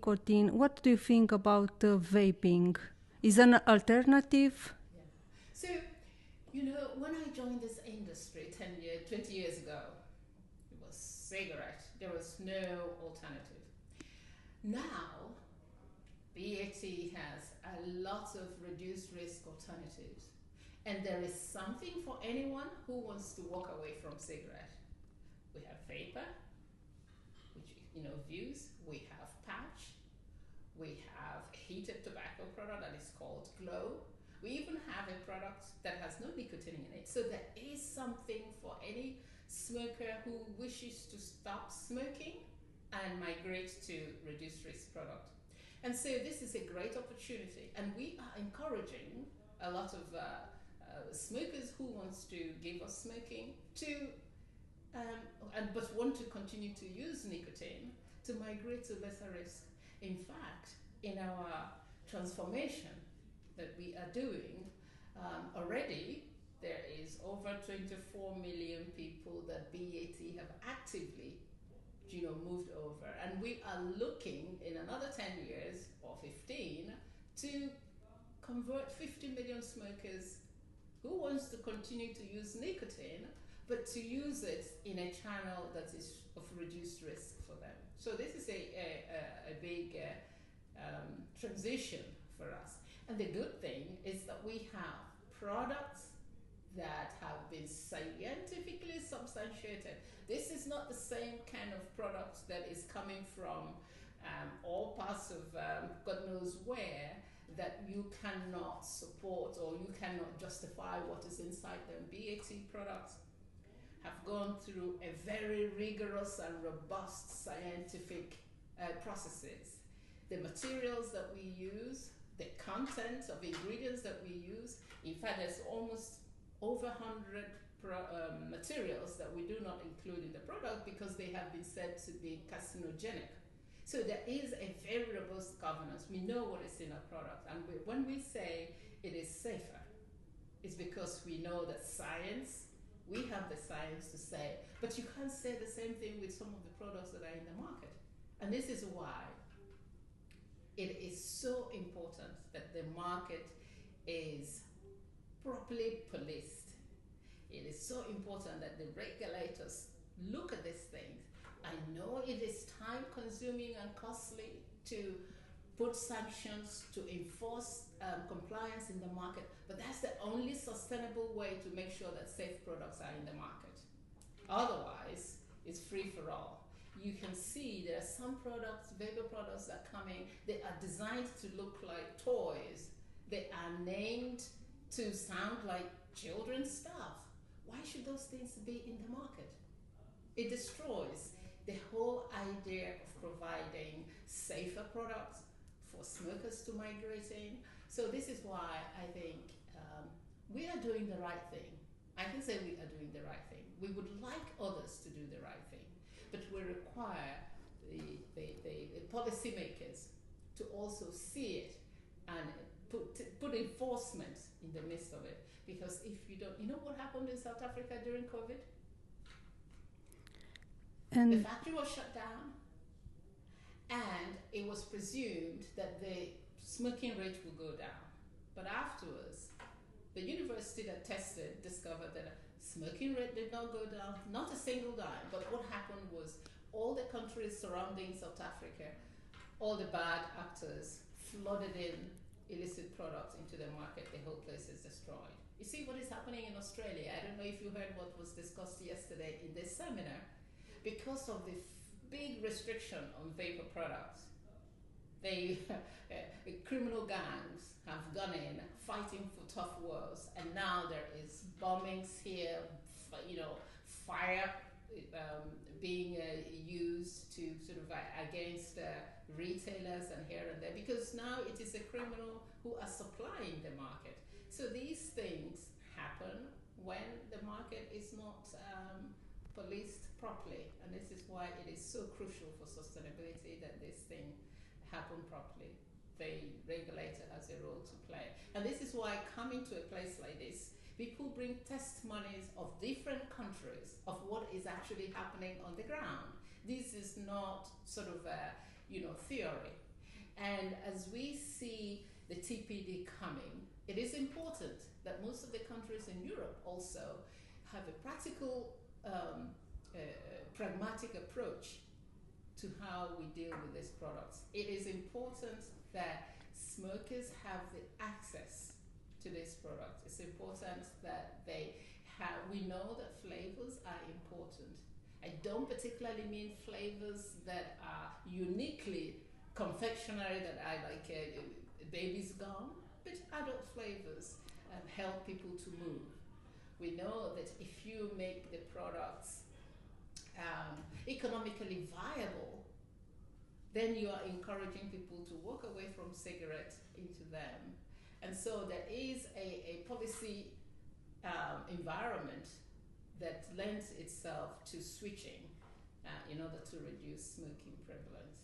nicotine. What do you think about vaping? Is an alternative? Yeah. So, you know, when I joined this industry 20 years ago, it was cigarette. There was no alternative. Now, BAT has a lot of reduced risk alternatives. And there is something for anyone who wants to walk away from cigarette. We have vapor, which views. We have patch. We have a heated tobacco product that is called Glow. We even have a product that has no nicotine in it. So there is something for any smoker who wishes to stop smoking and migrate to reduced risk product. And so this is a great opportunity, and we are encouraging a lot of smokers who wants to give up smoking to but want to continue to use nicotine to migrate to lesser risk. In fact, in our transformation that we are doing already, there is over 24 million people that BAT have actively moved over, and we are looking in another 10 years or 15 to convert 50 million smokers who wants to continue to use nicotine, but to use it in a channel that is of reduced risk for them. So this is a big transition for us. And the good thing is that we have products that have been scientifically substantiated. This is not the same kind of product that is coming from all parts of God knows where, that you cannot support or you cannot justify what is inside them. BAT products have gone through a very rigorous and robust scientific processes. The materials that we use, the content of ingredients that we use, in fact there's almost over 100 materials that we do not include in the product because they have been said to be carcinogenic. So there is a very robust governance. We know what is in our product, and when we say it is safer, it's because we know that science, we have the science to say, but you can't say the same thing with some of the products that are in the market. And this is why it is so important that the market is properly policed. It is so important that the regulators look at these things. I know it is time consuming and costly to put sanctions to enforce compliance in the market, but that's the only sustainable way to make sure that safe products are in the market. Otherwise, it's free for all. You can see there are some products, vapor products that are coming, they are designed to look like toys. They are named to sound like children's stuff. Why should those things be in the market? It destroys the whole idea of providing safer products for smokers to migrate in. So this is why I think we are doing the right thing. I can say we are doing the right thing. We would like others to do the right thing, but we require the policymakers to also see it and put enforcement in the midst of it. Because if you don't, you know what happened in South Africa during COVID? And the factory was shut down, and it was presumed that the smoking rate would go down. But afterwards, the university that tested discovered that smoking rate did not go down, not a single dime. But what happened was all the countries surrounding South Africa, all the bad actors flooded in illicit products into the market. The whole place is destroyed. You see what is happening in Australia. I don't know if you heard what was discussed yesterday in this seminar. Because of the big restriction on vapor products, criminal gangs have gone in fighting for tough wars, and now there is bombings here, fire being used to sort of against retailers and here and there, because now it is a criminal who are supplying the market. So these things happen when the market is not policed properly, and this is why it is so crucial for sustainability that this thing happen properly. The regulator has a role to play, and this is why coming to a place like this, people bring testimonies of different countries of what is actually happening on the ground. This is not sort of a theory. And as we see the TPD coming, it is important that most of the countries in Europe also have a practical, pragmatic approach to how we deal with these products. It is important that smokers have the access to this product. It's important that we know that flavors are important. I don't particularly mean flavors that are uniquely confectionery, that I like baby's gum, but adult flavors help people to move. We know that if you make the products economically viable, then you are encouraging people to walk away from cigarettes into them. And so there is a policy environment that lends itself to switching in order to reduce smoking prevalence.